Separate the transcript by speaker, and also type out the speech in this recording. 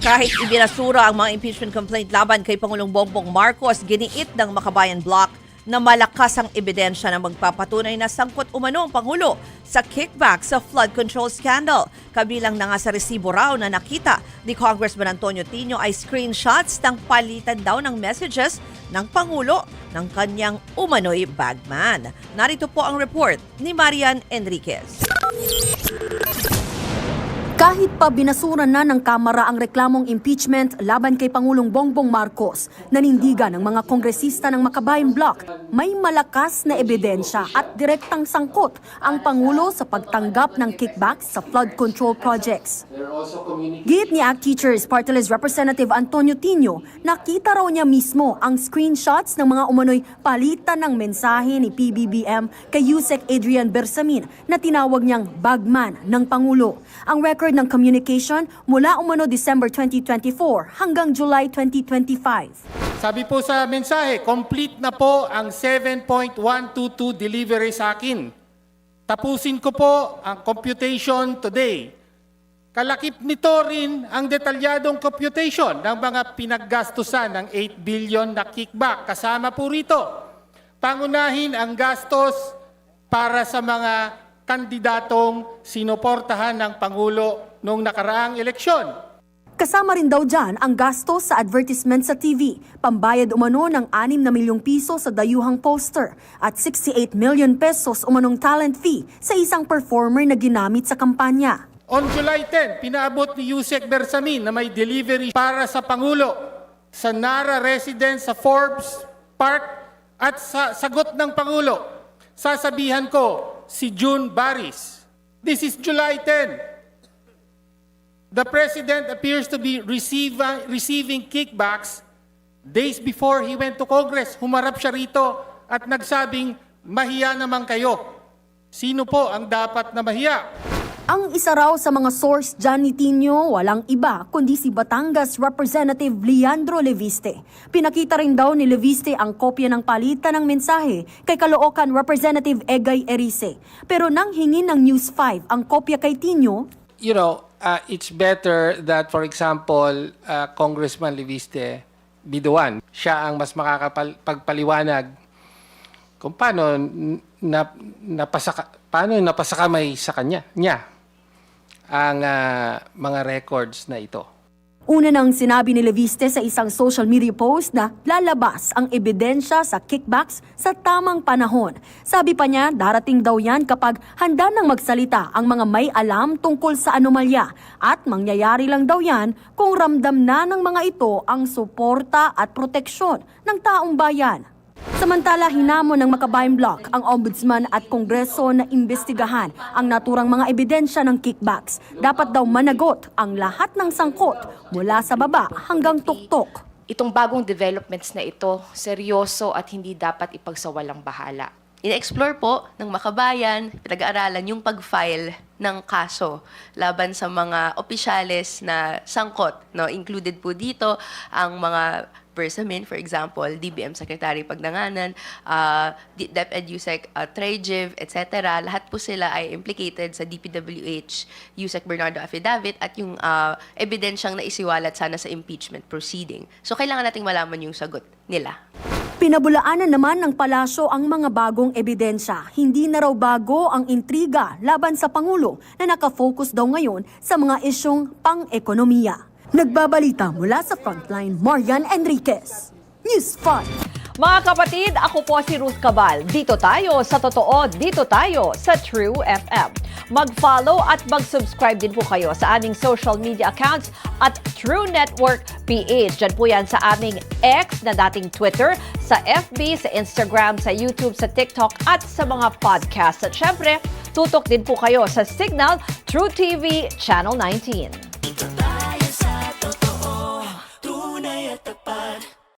Speaker 1: Kahit ibinasura ang mga impeachment complaint laban kay Pangulong Bongbong Marcos, giniit ng Makabayan Bloc na malakas ang ebidensya na magpapatunay na sangkot umano ang Pangulo sa kickback sa flood control scandal. Kabilang na nga sa resibo raw na nakita ni Congressman Antonio Tino ay screenshots ng palitan daw ng messages ng Pangulo ng kanyang umano'y bagman. Narito po ang report ni Marian Enriquez.
Speaker 2: Kahit pa binasura na ng Kamara ang reklamong impeachment laban kay Pangulong Bongbong Marcos, nanindigan ng mga kongresista ng Makabayan Bloc, may malakas na ebidensya at direktang sangkot ang Pangulo sa pagtanggap ng kickbacks sa flood control projects. Giit ni ACT Teachers Party List Representative Antonio Tino, nakita raw niya mismo ang screenshots ng mga umano'y palitan ng mensahe ni PBBM kay Yusek Adrian Bersamin na tinawag niyang bagman ng Pangulo. Ang record ng communication mula umano December 2024 hanggang July 2025.
Speaker 3: Sabi po sa mensahe, complete na po ang 7.122 delivery sa akin. Tapusin ko po ang computation today. Kalakip nito rin ang detalyadong computation ng mga pinaggastusan ng 8 billion na kickback. Kasama po rito, pangunahin ang gastos para sa mga kandidatong sinuportahan ng Pangulo noong nakaraang eleksyon.
Speaker 2: Kasama rin daw dyan ang gastos sa advertisement sa TV, pambayad umano ng 6 na milyong piso sa dayuhang poster at 68 million pesos umanong talent fee sa isang performer na ginamit sa kampanya.
Speaker 3: On July 10, pinaabot ni Yusek Bersamin na may delivery para sa Pangulo sa Nara Residence sa Forbes Park at sa sagot ng Pangulo. Sasabihan ko, si June Baris. This is July 10. The President appears to be receiving kickbacks days before he went to Congress. Humarap siya rito at nagsabing, mahiya naman kayo. Sino po ang dapat na mahiya?
Speaker 2: Ang isa raw sa mga source dyan ni Tino, walang iba kundi si Batangas Representative Leandro Leviste. Pinakita rin daw ni Leviste ang kopya ng palitan ng mensahe kay Caloocan Representative Egay Erice. Pero nang hingin ng News 5 ang kopya kay Tino,
Speaker 4: it's better that, for example, Congressman Leviste be the one. Siya ang mas makakapagpaliwanag kung paano napasakamay sa niya ang mga records na ito.
Speaker 2: Una nang sinabi ni Leviste sa isang social media post na lalabas ang ebidensya sa kickbacks sa tamang panahon. Sabi pa niya, darating daw yan kapag handa nang magsalita ang mga may alam tungkol sa anomalya at mangyayari lang daw yan kung ramdam na ng mga ito ang suporta at proteksyon ng taong bayan. Samantala, hinamon ng Makabayan Bloc ang Ombudsman at Kongreso na imbestigahan ang naturang mga ebidensya ng kickbacks. Dapat daw managot ang lahat ng sangkot mula sa baba hanggang tuktok.
Speaker 5: Itong bagong developments na ito, seryoso at hindi dapat ipagsawalang bahala.
Speaker 6: Ina-explore po ng Makabayan, pinag-aaralan yung pag-file ng kaso laban sa mga opisyales na sangkot. No? Included po dito ang mga Bersamin, for example, DBM Secretary Pagnanganan, DepEd Yusek Trajiv, etc. Lahat po sila ay implicated sa DPWH Yusek Bernardo Affidavit at yung ebidensyang naisiwalat sana sa impeachment proceeding. So kailangan nating malaman yung sagot nila.
Speaker 2: Pinabulaanan naman ng palasyo ang mga bagong ebidensya. Hindi na raw bago ang intriga laban sa Pangulo na nakafocus daw ngayon sa mga isyong pang-ekonomiya. Nagbabalita mula sa Frontline, Marian Enriquez, News 5.
Speaker 1: Mga kapatid, ako po si Ruth Cabal. Dito tayo sa totoo, dito tayo sa True FM. Mag-follow at mag-subscribe din po kayo sa aming social media accounts at True Network PH. Diyan po yan sa aming X na dating Twitter, sa FB, sa Instagram, sa YouTube, sa TikTok at sa mga podcast. At syempre, tutok din po kayo sa Signal True TV Channel 19.